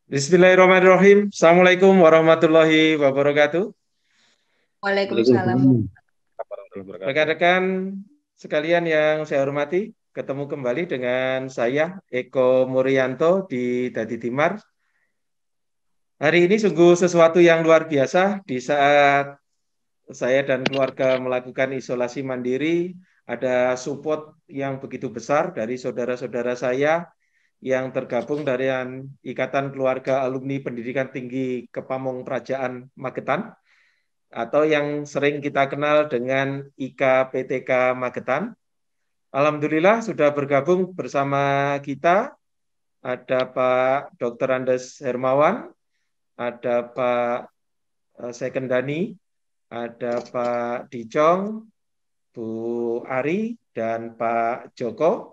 Bismillahirrahmanirrahim. Assalamualaikum warahmatullahi wabarakatuh. Waalaikumsalam. Rekan-rekan sekalian yang saya hormati, ketemu kembali dengan saya Eko Muryanto di Dadi Timar. Hari ini sungguh sesuatu yang luar biasa di saat saya dan keluarga melakukan isolasi mandiri, ada support yang begitu besar dari saudara-saudara saya yang tergabung dari Ikatan Keluarga Alumni Pendidikan Tinggi Kepamong Prajaan Magetan, atau yang sering kita kenal dengan IKPTK Magetan. Alhamdulillah sudah bergabung bersama kita, ada Pak Dr. Andes Hermawan, ada Pak Sekendani, ada Pak Dicong, Bu Ari, dan Pak Joko.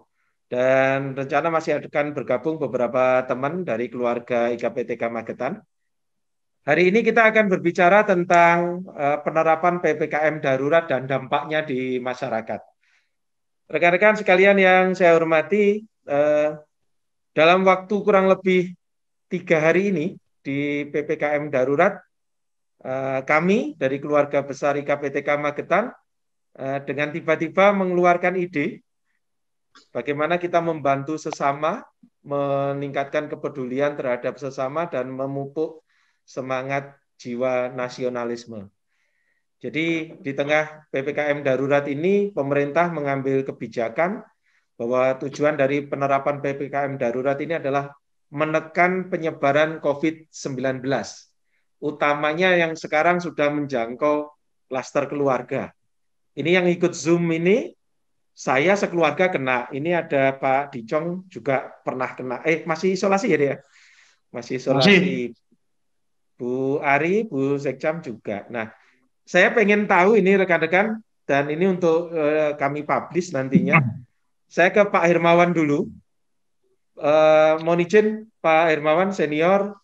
Dan rencana masih akan bergabung beberapa teman dari keluarga IKPTK Magetan. Hari ini kita akan berbicara tentang penerapan PPKM darurat dan dampaknya di masyarakat. Rekan-rekan sekalian yang saya hormati, dalam waktu kurang lebih 3 hari ini di PPKM darurat, kami dari keluarga besar IKPTK Magetan dengan tiba-tiba mengeluarkan ide bagaimana kita membantu sesama, meningkatkan kepedulian terhadap sesama, dan memupuk semangat jiwa nasionalisme. Jadi di tengah PPKM darurat ini, pemerintah mengambil kebijakan bahwa tujuan dari penerapan PPKM darurat ini adalah menekan penyebaran COVID-19. Utamanya yang sekarang sudah menjangkau klaster keluarga. Ini yang ikut Zoom ini, saya sekeluarga kena. Ini ada Pak Dicong juga pernah kena. Masih isolasi ya dia? Masih isolasi. Bu Ari, Bu Sekcam juga. Nah, saya pengen tahu ini rekan-rekan, dan ini untuk kami publish nantinya. Saya ke Pak Hermawan dulu. Mohon izin Pak Hermawan senior,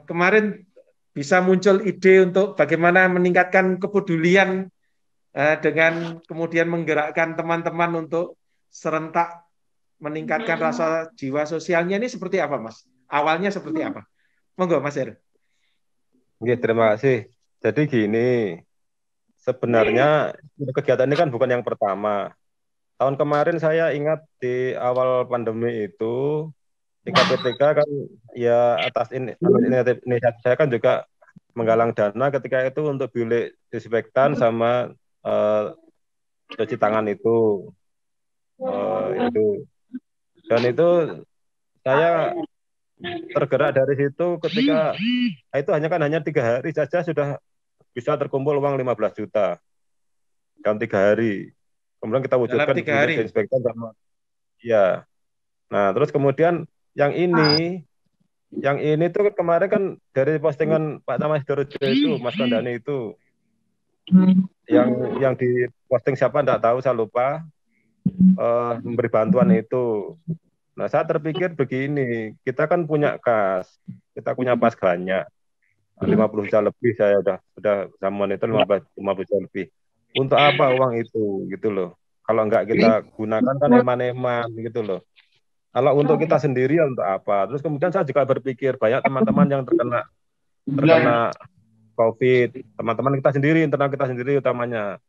kemarin bisa muncul ide untuk bagaimana meningkatkan kepedulian dengan kemudian menggerakkan teman-teman untuk serentak meningkatkan rasa jiwa sosialnya, ini seperti apa, Mas? Awalnya seperti apa? Monggo, Mas Her. Oke, terima kasih. Jadi gini, sebenarnya kegiatan ini kan bukan yang pertama. Tahun kemarin saya ingat di awal pandemi itu, IKPTK kan ya atas inisiatif saya kan juga menggalang dana ketika itu untuk bilik disinfektan sama cuci tangan itu. Dan itu saya tergerak dari situ ketika itu hanya 3 hari saja sudah bisa terkumpul uang 15 juta dalam 3 hari. Kemudian kita wujudkan bilik disinfektan sama ya. Nah, terus kemudian yang ini tuh kemarin kan dari postingan Pak Tamas Dorjo itu, Mas Kandani itu, yang di posting siapa enggak tahu, saya lupa, memberi bantuan itu. Nah, saya terpikir begini, kita kan punya kas, kita punya pas banyak, 50 juta lebih, saya sudah monitor 50 juta lebih. Untuk apa uang itu, gitu loh. Kalau enggak kita gunakan kan eman-eman, gitu loh. Kalau untuk kita sendiri, untuk apa? Terus kemudian saya juga berpikir, banyak teman-teman yang terkena COVID, teman-teman kita sendiri, internal kita sendiri utamanya.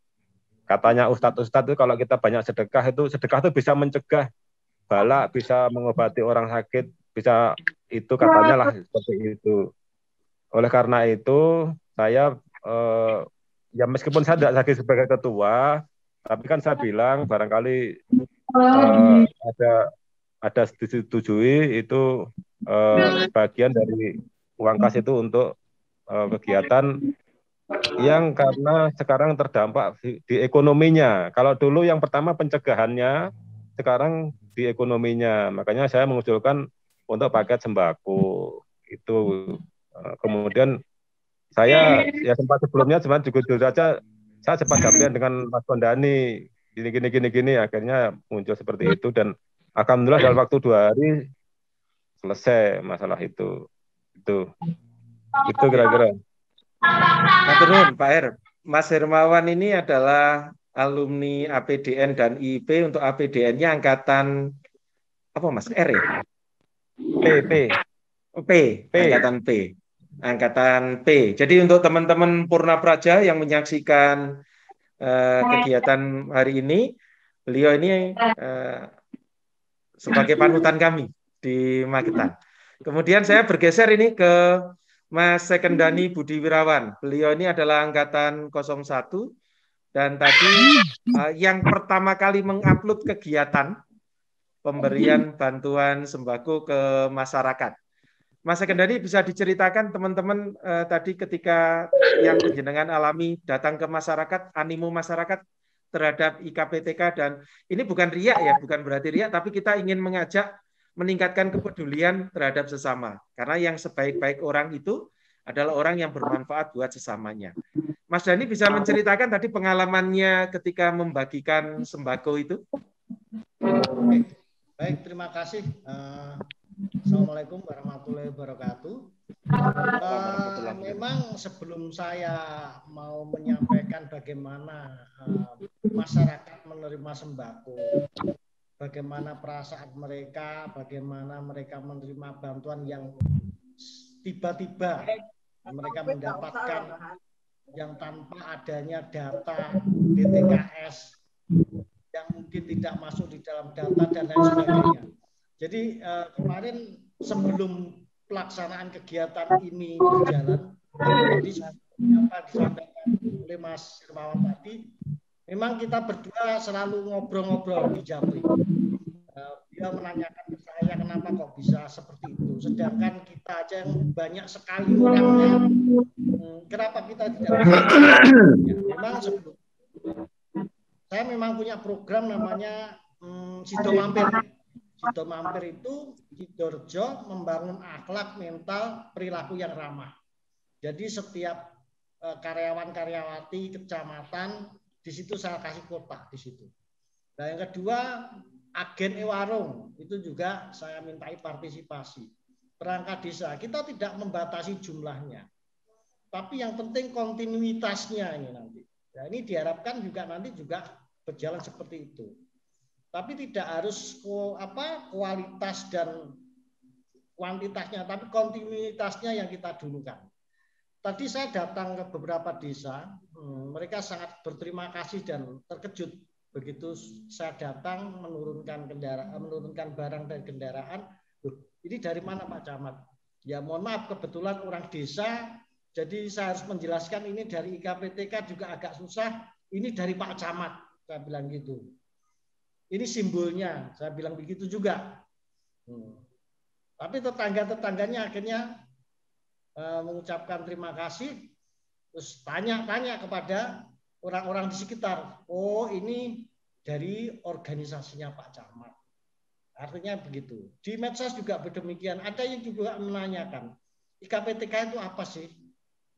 Katanya ustadz-ustadz itu kalau kita banyak sedekah itu bisa mencegah bala, bisa mengobati orang sakit, bisa itu katanya lah seperti itu. Oleh karena itu saya ya meskipun saya tidak lagi sebagai ketua, tapi kan saya bilang barangkali ada disetujui itu bagian dari uang kas itu untuk kegiatan yang karena sekarang terdampak di ekonominya. Kalau dulu yang pertama pencegahannya, sekarang di ekonominya. Makanya saya mengusulkan untuk paket sembako itu. Kemudian saya ya sempat sebelumnya cuma jujur saja saya sempat japrian dengan Mas Kondani gini akhirnya muncul seperti itu, dan alhamdulillah dalam waktu 2 hari selesai masalah itu kira-kira. Pak Her, Mas Hermawan ini adalah alumni APDN dan IIP. Untuk APDN-nya angkatan apa, Mas? R ya? P. P, angkatan P. Angkatan P. Jadi untuk teman-teman Purna Praja yang menyaksikan kegiatan hari ini, beliau ini sebagai panutan kami di Magetan. Kemudian saya bergeser ini ke Mas Sekendani Budi Wirawan. Beliau ini adalah angkatan 01 dan tadi yang pertama kali mengupload kegiatan pemberian bantuan sembako ke masyarakat. Mas Sekendani bisa diceritakan teman-teman tadi ketika yang penjenengan alami datang ke masyarakat, animo masyarakat terhadap IKPTK, dan ini bukan riak ya, bukan berarti riak, tapi kita ingin mengajak meningkatkan kepedulian terhadap sesama. Karena yang sebaik-baik orang itu adalah orang yang bermanfaat buat sesamanya. Mas Dani bisa menceritakan tadi pengalamannya ketika membagikan sembako itu? Oke. Baik, terima kasih. Assalamualaikum warahmatullahi wabarakatuh. Memang sebelum saya mau menyampaikan bagaimana masyarakat menerima sembako, bagaimana perasaan mereka, bagaimana mereka menerima bantuan yang tiba-tiba mereka mendapatkan yang tanpa adanya data DTKS yang mungkin tidak masuk di dalam data dan lain sebagainya. Jadi kemarin sebelum pelaksanaan kegiatan ini berjalan, seperti apa disampaikan oleh Mas Hermawan tadi, memang kita berdua selalu ngobrol-ngobrol di Japri. Dia menanyakan ke saya kenapa kok bisa seperti itu, sedangkan kita aja yang banyak sekali orangnya, kenapa kita tidak bisa? Ya, memang sebelum saya memang punya program namanya Sido Mampir. Sido Mampir itu Sidoarjo membangun akhlak, mental, perilaku yang ramah. Jadi setiap karyawan-karyawati kecamatan di situ saya kasih kotak di situ. Nah, yang kedua, agen e-warung itu juga saya mintai partisipasi. Perangkat desa kita tidak membatasi jumlahnya, tapi yang penting kontinuitasnya ini nanti. Nah, ini diharapkan juga nanti juga berjalan seperti itu. Tapi tidak harus kualitas dan kuantitasnya, tapi kontinuitasnya yang kita dulukan. Tadi saya datang ke beberapa desa, mereka sangat berterima kasih dan terkejut begitu saya datang menurunkan barang dan kendaraan. Ini dari mana Pak Camat? Ya mohon maaf, kebetulan orang desa, jadi saya harus menjelaskan ini dari IKPTK juga agak susah. Ini dari Pak Camat, saya bilang gitu. Ini simbolnya, saya bilang begitu juga. Tapi tetangga-tetangganya akhirnya mengucapkan terima kasih, terus tanya-tanya kepada orang-orang di sekitar. Oh, ini dari organisasinya Pak Camat. Artinya begitu. Di medsos juga berdemikian. Ada yang juga menanyakan, IKPTK itu apa sih?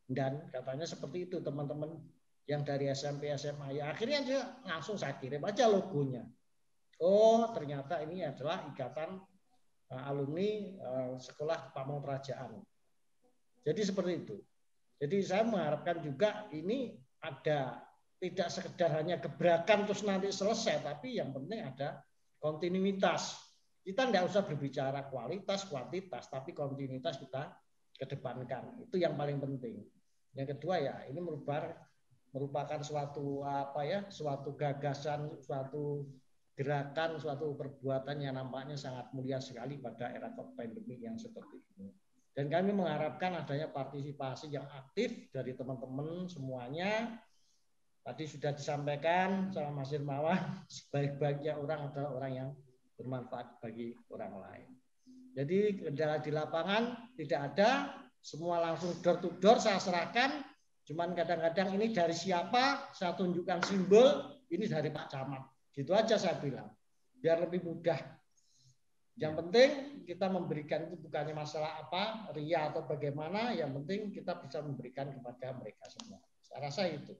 Dan katanya seperti itu teman-teman yang dari SMP, SMA. Ya akhirnya juga langsung saya kirim aja logonya. Oh, ternyata ini adalah ikatan alumni sekolah Pamong Kerajaan. Jadi seperti itu. Jadi saya mengharapkan juga ini ada tidak sekedar hanya gebrakan terus nanti selesai, tapi yang penting ada kontinuitas. Kita tidak usah berbicara kualitas, kuantitas, tapi kontinuitas kita kedepankan. Itu yang paling penting. Yang kedua ya ini merupakan suatu suatu gagasan, suatu gerakan, suatu perbuatan yang nampaknya sangat mulia sekali pada era pandemi yang seperti ini. Dan kami mengharapkan adanya partisipasi yang aktif dari teman-teman semuanya. Tadi sudah disampaikan sama Mas Hermawan, sebaik-baiknya orang adalah orang yang bermanfaat bagi orang lain. Jadi kendala di lapangan tidak ada, semua langsung door to door saya serahkan. Cuman kadang-kadang ini dari siapa, saya tunjukkan simbol, ini dari Pak Camat. Gitu aja saya bilang, biar lebih mudah. Yang penting kita memberikan itu bukannya masalah ria atau bagaimana, yang penting kita bisa memberikan kepada mereka semua. Saya rasa itu.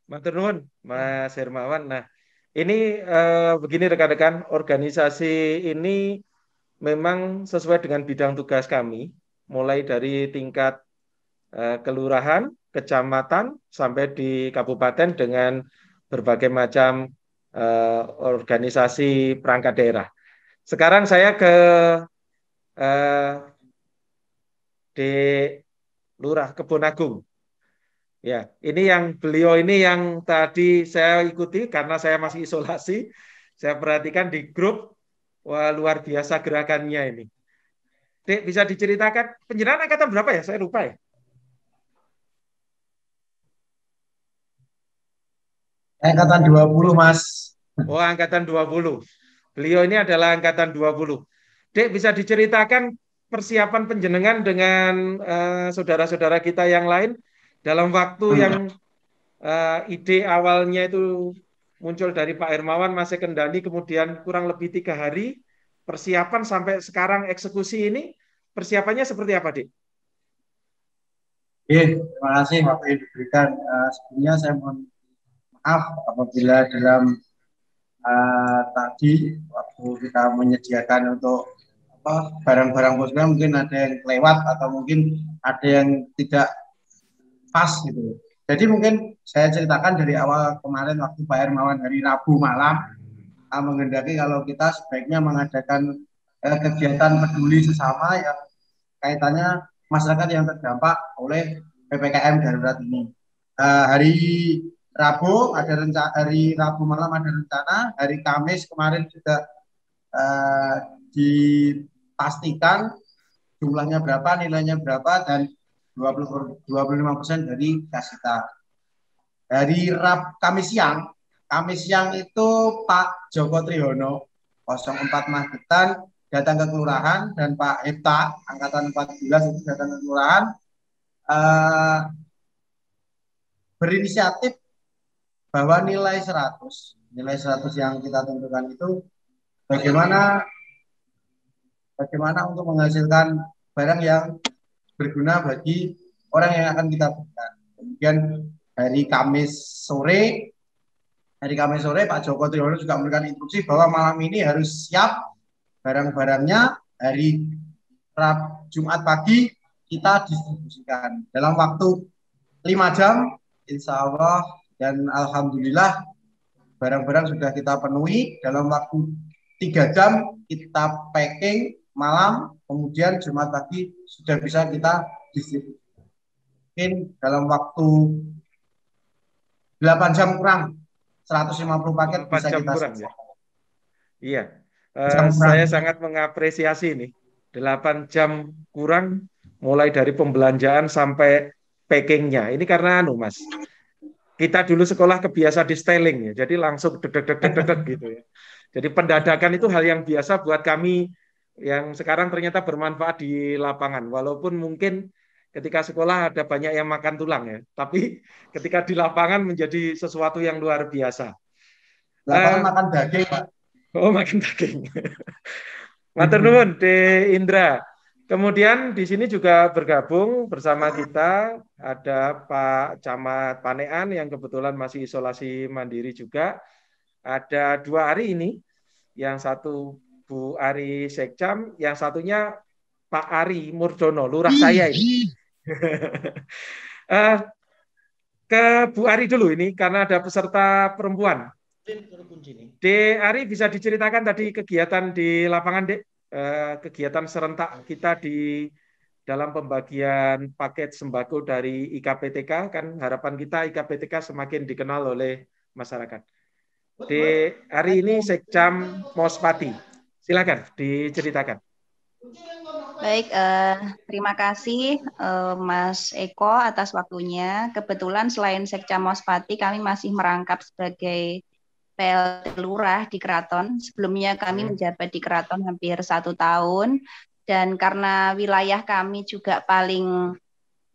Matur nuwun Mas Hermawan. Nah, ini begini rekan-rekan, organisasi ini memang sesuai dengan bidang tugas kami, mulai dari tingkat kelurahan, kecamatan, sampai di kabupaten dengan berbagai macam organisasi perangkat daerah. Sekarang saya ke eh, di Lurah Kebon Agung. Ya, ini yang beliau ini yang tadi saya ikuti karena saya masih isolasi. Saya perhatikan di grup, wah luar biasa gerakannya ini. Dek, bisa diceritakan penjenengan angkatan berapa ya? Saya lupa ya. Angkatan 20, Mas. Oh, angkatan 20. Beliau ini adalah angkatan 20. Dek, bisa diceritakan persiapan penjenengan dengan saudara-saudara kita yang lain dalam waktu yang ide awalnya itu muncul dari Pak Hermawan, Mas Kendani, kemudian kurang lebih 3 hari persiapan sampai sekarang eksekusi ini, persiapannya seperti apa, Dik? Terima kasih waktu yang diberikan. Sebelumnya saya mohon maaf apabila dalam tadi waktu kita menyediakan untuk barang-barang posnya mungkin ada yang lewat atau mungkin ada yang tidak pas gitu. Jadi mungkin saya ceritakan dari awal kemarin waktu Pak Hermawan hari Rabu malam menghendaki kalau kita sebaiknya mengadakan kegiatan peduli sesama yang kaitannya masyarakat yang terdampak oleh PPKM darurat ini. Hari Rabu ada rencana, hari Rabu malam ada rencana, hari Kamis kemarin juga dipastikan jumlahnya berapa, nilainya berapa, dan 25% dari kasita. Hari Kamis siang itu Pak Joko Triyono 04 Magetan datang ke kelurahan dan Pak Hepta angkatan 14 itu datang ke kelurahan berinisiatif bahwa nilai 100 yang kita tentukan itu bagaimana untuk menghasilkan barang yang berguna bagi orang yang akan kita berikan. Kemudian hari Kamis sore Pak Joko Triyono juga memberikan instruksi bahwa malam ini harus siap barang-barangnya. Hari Jumat pagi kita distribusikan dalam waktu 5 jam insya Allah, dan alhamdulillah barang-barang sudah kita penuhi. Dalam waktu 3 jam kita packing malam, kemudian Jumat pagi sudah bisa kita distribusikan. Mungkin dalam waktu 8 jam kurang 150 paket bisa kita kurang, ya? Iya, saya sangat mengapresiasi ini 8 jam kurang mulai dari pembelanjaan sampai packingnya. Ini karena Mas, kita dulu sekolah kebiasa di styling ya, jadi langsung deg-deg gitu ya. Jadi pendadakan itu hal yang biasa buat kami yang sekarang ternyata bermanfaat di lapangan. Walaupun mungkin ketika sekolah ada banyak yang makan tulang ya, tapi ketika di lapangan menjadi sesuatu yang luar biasa. Lapangan makan daging, Pak. Oh, makan daging. Matur nuwun, De Indra. Kemudian di sini juga bergabung bersama kita ada Pak Camat Panean yang kebetulan masih isolasi mandiri juga. Ada 2 hari ini, yang satu Bu Ari Sekcam, yang satunya Pak Ari Murdono, lurah saya ini. Ke Bu Ari dulu ini karena ada peserta perempuan. De Ari, bisa diceritakan tadi kegiatan di lapangan, Dek? Kegiatan serentak kita di dalam pembagian paket sembako dari IKPTK, kan harapan kita IKPTK semakin dikenal oleh masyarakat. Di hari ini Sekcam Mospati, silakan diceritakan. Baik, terima kasih Mas Eko atas waktunya. Kebetulan selain Sekcam Mospati, kami masih merangkap sebagai PLT Lurah di Keraton. Sebelumnya kami menjabat di Keraton hampir 1 tahun, dan karena wilayah kami juga paling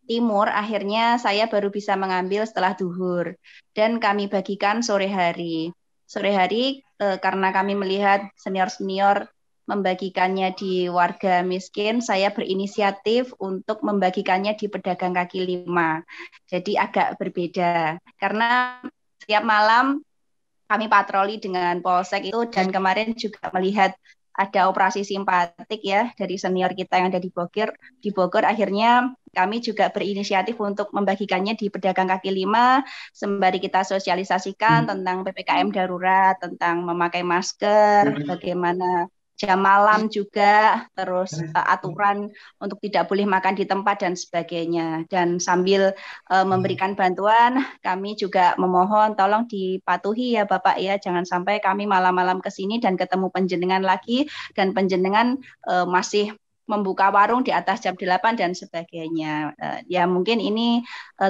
timur, akhirnya saya baru bisa mengambil setelah duhur, dan kami bagikan sore hari. Sore hari karena kami melihat senior-senior membagikannya di warga miskin, saya berinisiatif untuk membagikannya di pedagang kaki 5. Jadi agak berbeda, karena setiap malam kami patroli dengan Polsek itu, dan kemarin juga melihat ada operasi simpatik ya dari senior kita yang ada di Bogor. Akhirnya kami juga berinisiatif untuk membagikannya di pedagang kaki 5 sembari kita sosialisasikan tentang PPKM darurat, tentang memakai masker, bagaimana jam malam juga, terus aturan untuk tidak boleh makan di tempat dan sebagainya. Dan sambil memberikan bantuan, kami juga memohon tolong dipatuhi ya Bapak ya, jangan sampai kami malam-malam ke sini dan ketemu panjenengan lagi dan panjenengan masih membuka warung di atas jam 8 dan sebagainya. Ya mungkin ini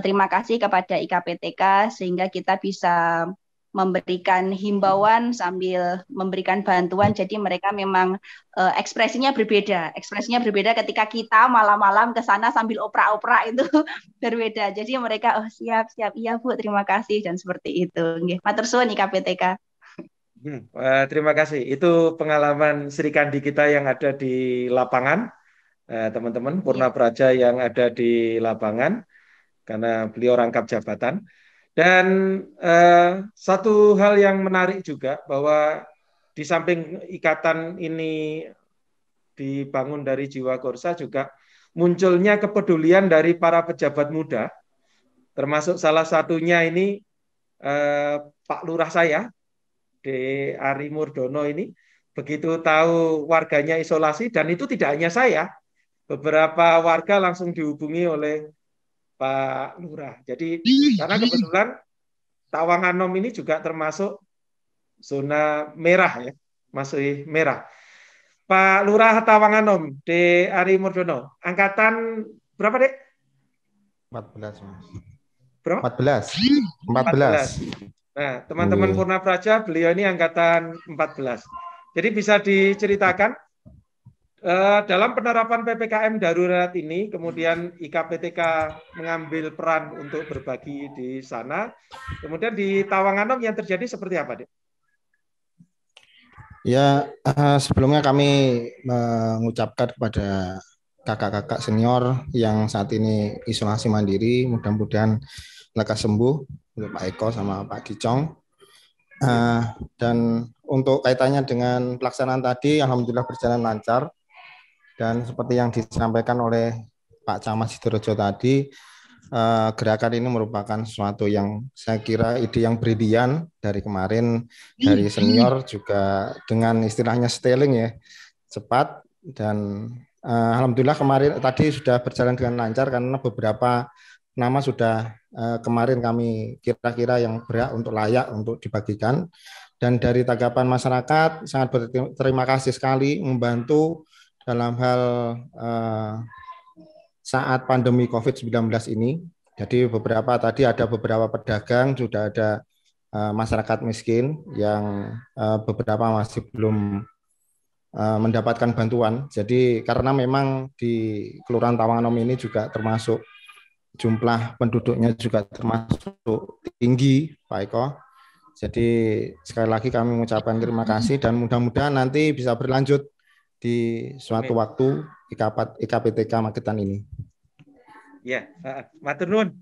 terima kasih kepada IKPTK sehingga kita bisa memberikan himbauan sambil memberikan bantuan. Jadi mereka memang ekspresinya berbeda ketika kita malam-malam ke sana sambil opera-opera itu berbeda. Jadi mereka siap iya Bu, terima kasih dan seperti itu. Nggih, matur suwun IKPTK. Terima kasih. Itu pengalaman Sri Kandi kita yang ada di lapangan, teman-teman Purna Praja yang ada di lapangan, karena beliau rangkap jabatan. Dan satu hal yang menarik juga bahwa di samping ikatan ini dibangun dari jiwa Korsa juga munculnya kepedulian dari para pejabat muda, termasuk salah satunya ini Pak Lurah saya, D. Ari Murdono ini, begitu tahu warganya isolasi, dan itu tidak hanya saya, beberapa warga langsung dihubungi oleh Pak Lurah. Jadi karena kebetulan Tawanganom ini juga termasuk zona merah ya, masih merah. Pak Lurah Tawanganom, D. Ari Murdono, angkatan berapa Dek? 14 Mas. Berapa? 14. Nah, teman-teman Purna Praja, beliau ini angkatan 14. Jadi bisa diceritakan dalam penerapan PPKM darurat ini, kemudian IKPTK mengambil peran untuk berbagi di sana. Kemudian di Tawanganom yang terjadi seperti apa, Dek? Ya, sebelumnya kami mengucapkan kepada kakak-kakak senior yang saat ini isolasi mandiri, mudah-mudahan lekas sembuh untuk Pak Eko sama Pak Gicong. Dan untuk kaitannya dengan pelaksanaan tadi, alhamdulillah berjalan lancar. Dan seperti yang disampaikan oleh Pak Camat Sidorejo tadi, gerakan ini merupakan sesuatu yang saya kira ide yang brilian dari kemarin dari senior, juga dengan istilahnya styling ya, cepat. Dan alhamdulillah kemarin tadi sudah berjalan dengan lancar karena beberapa nama sudah kemarin kami kira-kira yang berhak untuk layak untuk dibagikan. Dan dari tanggapan masyarakat sangat berterima kasih sekali membantu dalam hal saat pandemi COVID-19 ini. Jadi ada beberapa pedagang, sudah ada masyarakat miskin yang beberapa masih belum mendapatkan bantuan. Jadi karena memang di Kelurahan Tawanganom ini juga termasuk jumlah penduduknya juga termasuk tinggi, Pak Eko. Jadi sekali lagi kami mengucapkan terima kasih dan mudah-mudahan nanti bisa berlanjut di suatu waktu IKPTK Magetan ini. Ya, matur nuwun.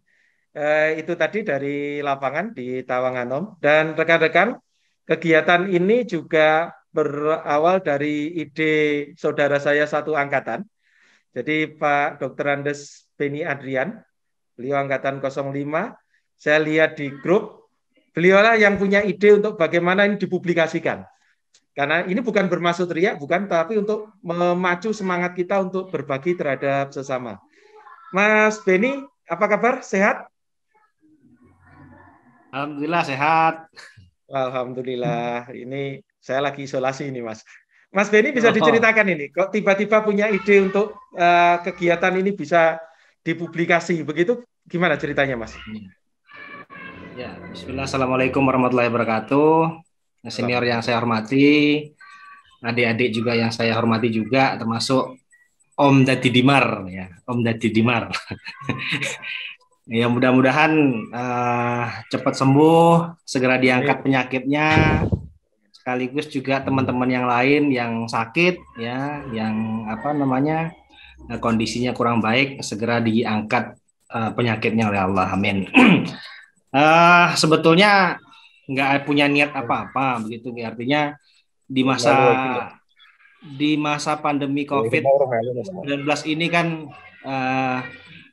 Itu tadi dari lapangan di Tawanganom. Dan rekan-rekan, kegiatan ini juga berawal dari ide saudara saya satu angkatan. Jadi Pak Dr. Andes Beni Adrian, beliau angkatan 05. Saya lihat di grup, beliaulah yang punya ide untuk bagaimana ini dipublikasikan. Karena ini bukan bermaksud riak, bukan, tapi untuk memacu semangat kita untuk berbagi terhadap sesama. Mas Beni, apa kabar? Sehat? Alhamdulillah sehat. Alhamdulillah. Ini saya lagi isolasi ini, Mas. Mas Beni bisa diceritakan ini, kok tiba-tiba punya ide untuk kegiatan ini bisa dipublikasi, begitu? Gimana ceritanya, Mas? Ya, bismillah, assalamualaikum warahmatullahi wabarakatuh. Senior yang saya hormati, adik-adik juga yang saya hormati juga, termasuk Om Dadi Dimar, ya, Om Dadi Dimar. Ya, mudah-mudahan cepat sembuh, segera diangkat penyakitnya, sekaligus juga teman-teman yang lain yang sakit, ya, yang kondisinya kurang baik, segera diangkat penyakitnya oleh Allah. Amin. Sebetulnya nggak punya niat apa-apa, begitu, artinya di masa pandemi COVID-19 ini kan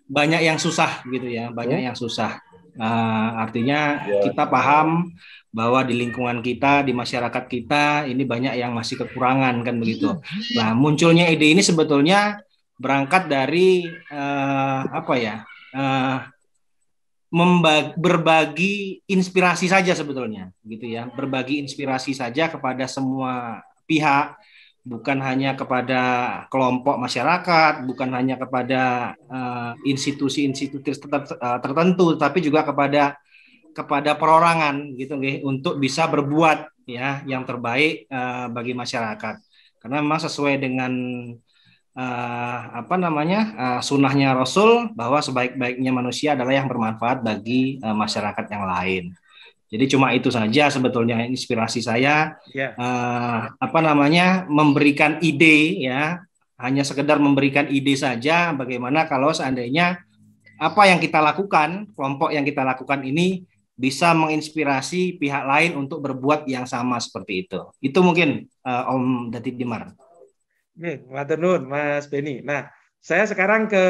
banyak yang susah gitu ya, banyak yang susah. Artinya kita paham bahwa di lingkungan kita, di masyarakat kita ini banyak yang masih kekurangan kan begitu. Nah, munculnya ide ini sebetulnya berangkat dari berbagi inspirasi saja sebetulnya, gitu ya. Berbagi inspirasi saja kepada semua pihak, bukan hanya kepada kelompok masyarakat, bukan hanya kepada institusi-institusi tertentu, tapi juga kepada perorangan gitu untuk bisa berbuat ya yang terbaik bagi masyarakat. Karena memang sesuai dengan sunnahnya Rasul bahwa sebaik-baiknya manusia adalah yang bermanfaat bagi masyarakat yang lain. Jadi cuma itu saja sebetulnya inspirasi saya memberikan ide ya, hanya sekedar memberikan ide saja bagaimana kalau seandainya apa yang kita lakukan, kelompok yang kita lakukan ini bisa menginspirasi pihak lain untuk berbuat yang sama seperti itu. Itu mungkin Om Dati Dimar. Matur nuwun Mas Beni. Nah, saya sekarang ke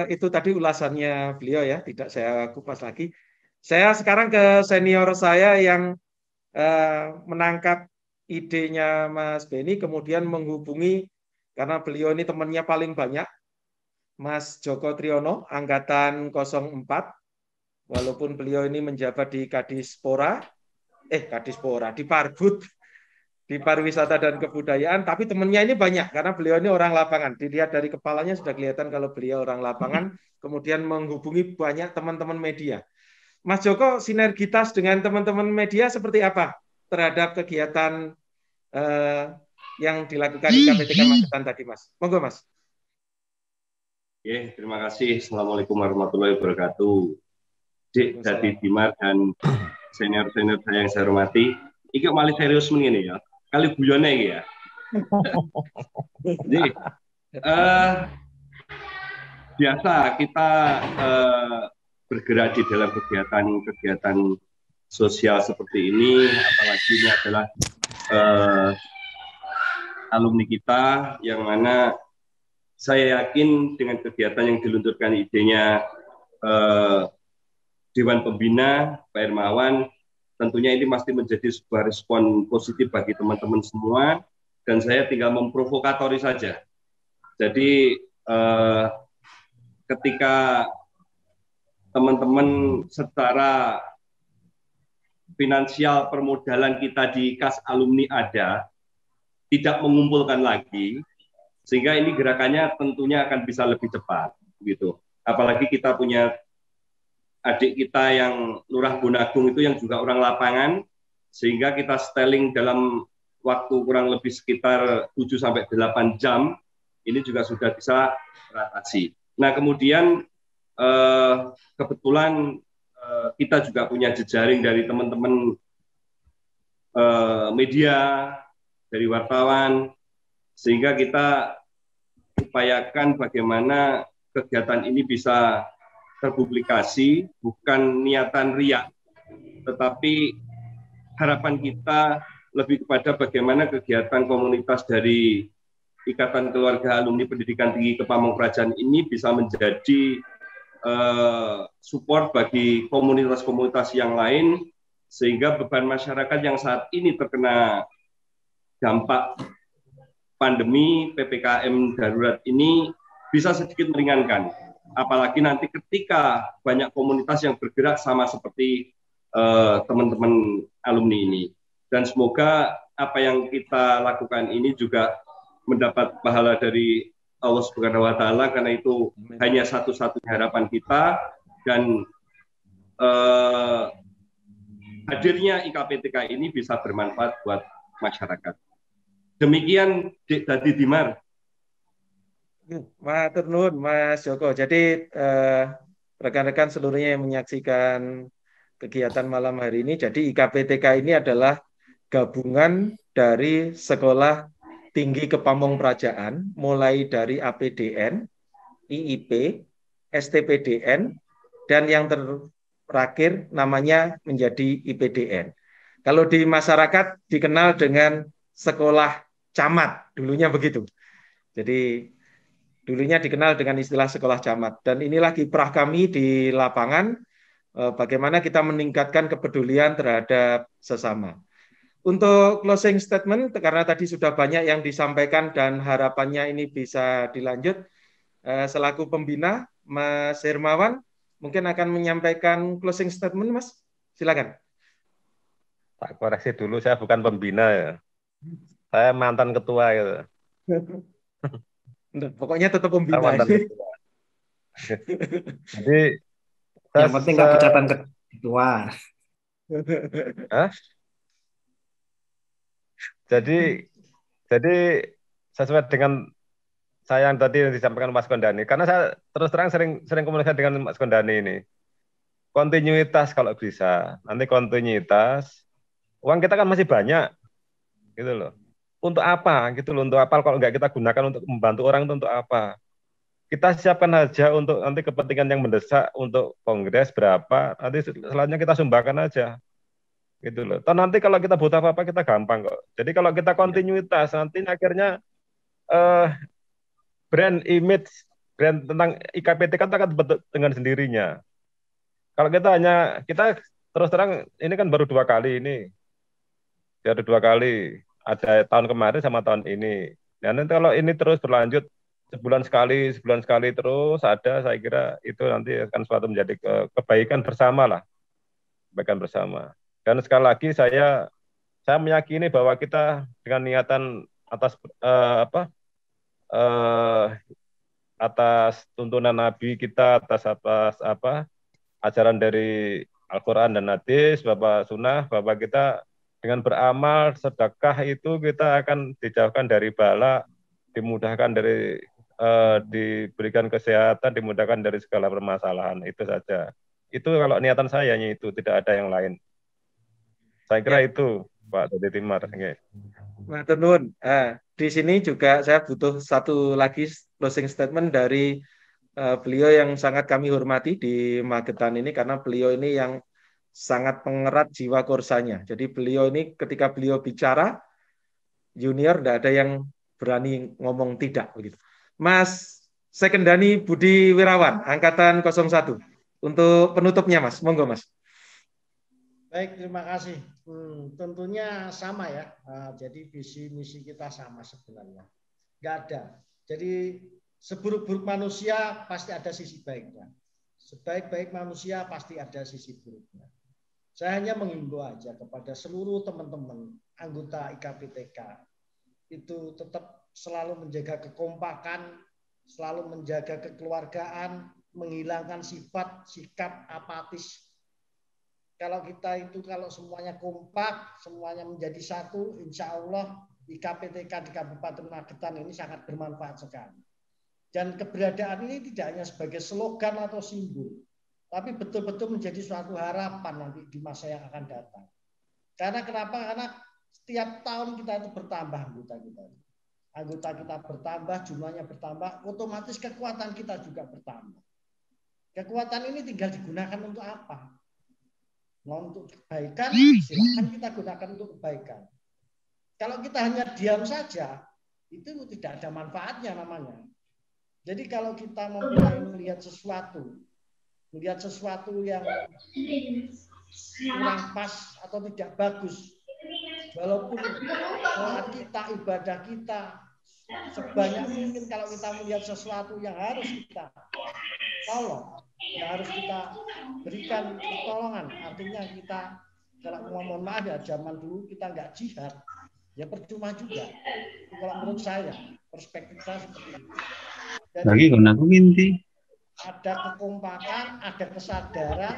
itu tadi ulasannya beliau ya, tidak saya kupas lagi. Saya sekarang ke senior saya yang menangkap idenya Mas Beni, kemudian menghubungi, karena beliau ini temannya paling banyak, Mas Joko Triyono, Angkatan 04, walaupun beliau ini menjabat di di Parbud, di pariwisata dan kebudayaan, tapi temannya ini banyak, karena beliau ini orang lapangan. Dilihat dari kepalanya sudah kelihatan kalau beliau orang lapangan, kemudian menghubungi banyak teman-teman media. Mas Joko, sinergitas dengan teman-teman media seperti apa terhadap kegiatan yang dilakukan di KPTK Magetan tadi, Mas? Monggo, Mas. Oke, terima kasih. Assalamualaikum warahmatullahi wabarakatuh. Dik, Dati Dimar, dan senior-senior saya yang saya hormati. Iki malah serius begini ya. Kali guyone iki ya. Jadi, biasa kita bergerak di dalam kegiatan sosial seperti ini, apalagi ini adalah alumni kita, yang mana saya yakin dengan kegiatan yang diluncurkan idenya Dewan Pembina, Pak Hermawan, tentunya ini pasti menjadi sebuah respon positif bagi teman-teman semua, dan saya tinggal memprovokatori saja. Jadi ketika teman-teman secara finansial permodalan kita di kas alumni ada, tidak mengumpulkan lagi, sehingga ini gerakannya tentunya akan bisa lebih cepat, gitu. Apalagi kita punya adik kita yang Lurah Bonagung itu yang juga orang lapangan, sehingga kita styling dalam waktu kurang lebih sekitar 7-8 jam, ini juga sudah bisa teratasi. Nah, kemudian kebetulan kita juga punya jejaring dari teman-teman media, dari wartawan, sehingga kita upayakan bagaimana kegiatan ini bisa terpublikasi, bukan niatan riak, tetapi harapan kita lebih kepada bagaimana kegiatan komunitas dari Ikatan Keluarga Alumni Pendidikan Tinggi Kepamongkrajan ini bisa menjadi support bagi komunitas-komunitas yang lain, sehingga beban masyarakat yang saat ini terkena dampak pandemi PPKM darurat ini bisa sedikit meringankan. Apalagi nanti ketika banyak komunitas yang bergerak sama seperti teman-teman alumni ini. Dan semoga apa yang kita lakukan ini juga mendapat pahala dari Allah Subhanahu wa Ta'ala, karena itu hanya satu-satunya harapan kita, dan hadirnya IKPTK ini bisa bermanfaat buat masyarakat. Demikian Dati Dimar. Matur nuwun Mas Joko. Jadi rekan-rekan seluruhnya yang menyaksikan kegiatan malam hari ini, jadi IKPTK ini adalah gabungan dari sekolah tinggi kepamongprajaan, mulai dari APDN, IIP, STPDN, dan yang terakhir namanya menjadi IPDN. Kalau di masyarakat dikenal dengan sekolah camat, dulunya begitu. Jadi dulunya dikenal dengan istilah sekolah camat. Dan inilah kiprah kami di lapangan bagaimana kita meningkatkan kepedulian terhadap sesama. Untuk closing statement, karena tadi sudah banyak yang disampaikan dan harapannya ini bisa dilanjut, selaku pembina, Mas Hermawan, mungkin akan menyampaikan closing statement, Mas. Silakan. Pak koreksi dulu, saya bukan pembina ya. Saya mantan ketua gitu. Pokoknya tetap pembina. Mantan ketua. Jadi yang penting nggak pecatan ketua. Hah? Jadi sesuai dengan saya yang tadi disampaikan Mas Kondani, karena saya terus terang sering komunikasi dengan Mas Kondani ini. Kontinuitas kalau bisa, nanti kontinuitas, uang kita kan masih banyak, gitu loh. Untuk apa, gitu loh, untuk apa kalau nggak kita gunakan untuk membantu orang itu untuk apa? Kita siapkan aja untuk nanti kepentingan yang mendesak untuk kongres berapa, nanti selanjutnya kita sumbangkan aja. Gitu loh. Toh nanti kalau kita butuh apa-apa kita gampang kok. Jadi kalau kita kontinuitas nanti akhirnya brand image, brand tentang IKPT kan akan terbentuk dengan sendirinya. Kalau kita terus terang ini kan baru 2 kali ini. Baru 2 kali. Ada tahun kemarin sama tahun ini. Dan nanti kalau ini terus berlanjut sebulan sekali terus ada, saya kira itu nanti akan suatu menjadi kebaikan bersama lah. Kebaikan bersama. Dan sekali lagi saya meyakini bahwa kita dengan niatan atas tuntunan Nabi kita, atas ajaran dari Al-Quran dan Hadis, Bapak Sunnah, bahwa kita dengan beramal sedekah itu kita akan dijauhkan dari bala, dimudahkan dari diberikan kesehatan, dimudahkan dari segala permasalahan. Itu saja. Itu kalau niatan saya itu, tidak ada yang lain. Saya kira itu, Pak Dodi Timar. Matur nuwun. Di sini juga saya butuh satu lagi closing statement dari beliau yang sangat kami hormati di Magetan ini, karena beliau ini yang sangat pengerat jiwa korsanya. Jadi beliau ini ketika beliau bicara, junior tidak ada yang berani ngomong tidak begitu. Mas Sekendani Budi Wirawan, Angkatan 01. Untuk penutupnya, Mas. Monggo, Mas. Baik, terima kasih. Tentunya sama ya. Jadi visi misi kita sama sebenarnya. Nggak ada. Jadi seburuk-buruk manusia pasti ada sisi baiknya. Sebaik-baik manusia pasti ada sisi buruknya. Saya hanya menghimbau aja kepada seluruh teman-teman anggota IKPTK itu tetap selalu menjaga kekompakan, selalu menjaga kekeluargaan, menghilangkan sifat sikap apatis. Kalau kita itu kalau semuanya kompak, semuanya menjadi satu, insya Allah IKPTK di Kabupaten Magetan ini sangat bermanfaat sekali. Dan keberadaan ini tidak hanya sebagai slogan atau simbol, tapi betul-betul menjadi suatu harapan nanti di masa yang akan datang. Karena kenapa? Karena setiap tahun kita itu bertambah anggota kita. Anggota kita bertambah, jumlahnya bertambah, otomatis kekuatan kita juga bertambah. Kekuatan ini tinggal digunakan untuk apa? Mau untuk kebaikan, silakan kita gunakan untuk kebaikan. Kalau kita hanya diam saja, itu tidak ada manfaatnya namanya. Jadi kalau kita memulai melihat sesuatu yang kurang pas atau tidak bagus, walaupun sholat kita, ibadah kita, sebanyak mungkin kalau kita melihat sesuatu yang harus kita tolong, yang harus kita berikan pertolongan, artinya kita kalau mohon maaf ya, zaman dulu kita nggak jihad, ya percuma juga. Kalau menurut saya, perspektif saya seperti itu. Jadi, ada kekompakan, ada kesadaran,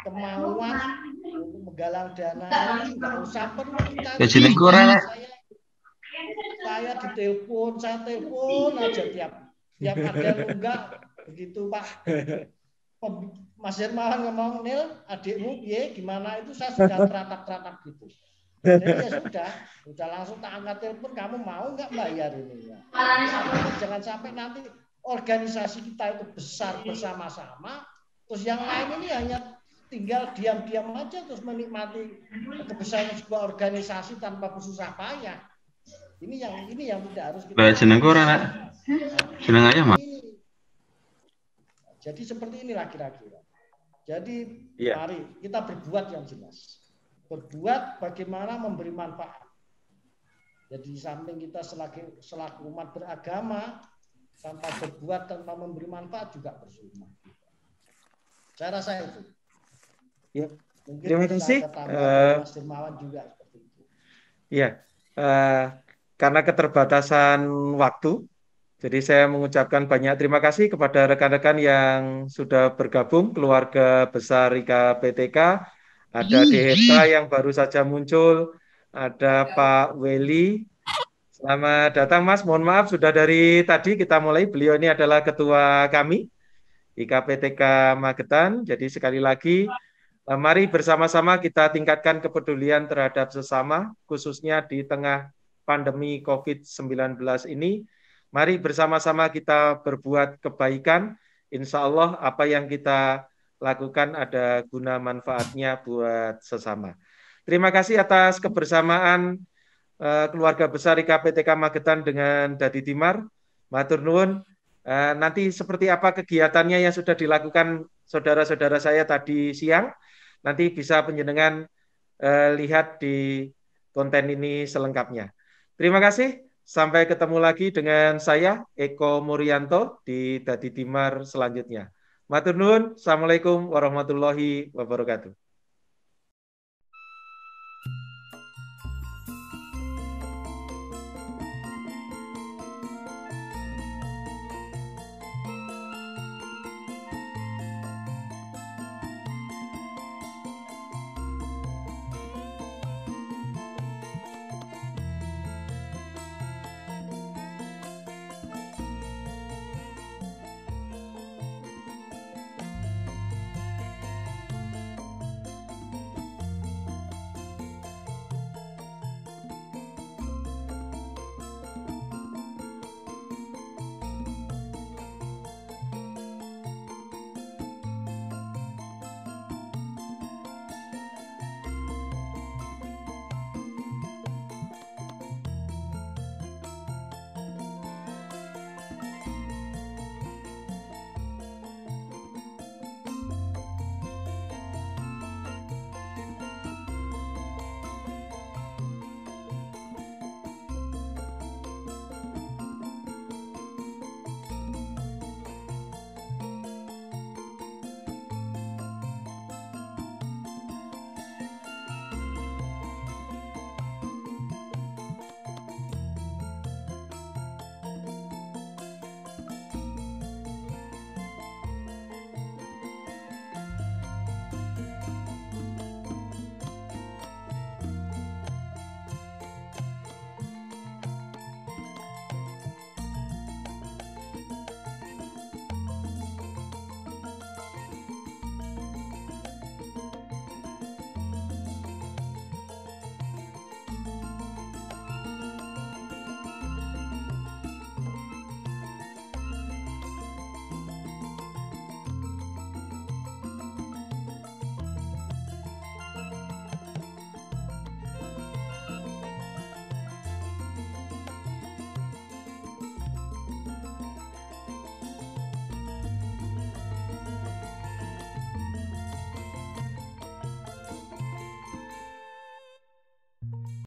kemauan untuk menggalang dana ini nggak usah perlu kita. Saya ditelepon, saya telepon aja tiap ada enggak begitu Pak. Mas Hermawan ngomong, Nil, adikmu piye gimana itu saya sudah teratak-teratak gitu. Jadi ya sudah langsung tak angkat telepon, kamu mau nggak bayar ini ya? Jangan sampai nanti organisasi kita itu besar bersama-sama, terus yang lain ini hanya tinggal diam-diam aja terus menikmati kebesaran sebuah organisasi tanpa bersusah payah. Ini yang tidak harus kita. Jadi seperti inilah kira-kira. Jadi Iya. mari kita berbuat yang jelas. Berbuat bagaimana memberi manfaat. Jadi di samping kita selaku umat beragama, tanpa berbuat, tanpa memberi manfaat juga percuma. Saya rasa itu. Ya. Mungkin Terima bisa kasih. Mas Dermawan juga seperti itu. Ya, karena keterbatasan waktu, jadi saya mengucapkan banyak terima kasih kepada rekan-rekan yang sudah bergabung, keluarga besar IKPTK, ada Deheta yang baru saja muncul, ada Pak Weli. Selamat datang Mas, mohon maaf sudah dari tadi kita mulai, beliau ini adalah ketua kami, IKPTK Magetan, jadi sekali lagi, mari bersama-sama kita tingkatkan kepedulian terhadap sesama, khususnya di tengah pandemi COVID-19 ini. Mari bersama-sama kita berbuat kebaikan. Insya Allah apa yang kita lakukan ada guna manfaatnya buat sesama. Terima kasih atas kebersamaan keluarga besar IKPTK Magetan dengan Dadi Timar. Matur nuwun. Nanti seperti apa kegiatannya yang sudah dilakukan saudara-saudara saya tadi siang. Nanti bisa penjenengan lihat di konten ini selengkapnya. Terima kasih. Sampai ketemu lagi dengan saya, Eko Murianto, di Dadi Timar selanjutnya. Matur nuwun. Assalamualaikum warahmatullahi wabarakatuh.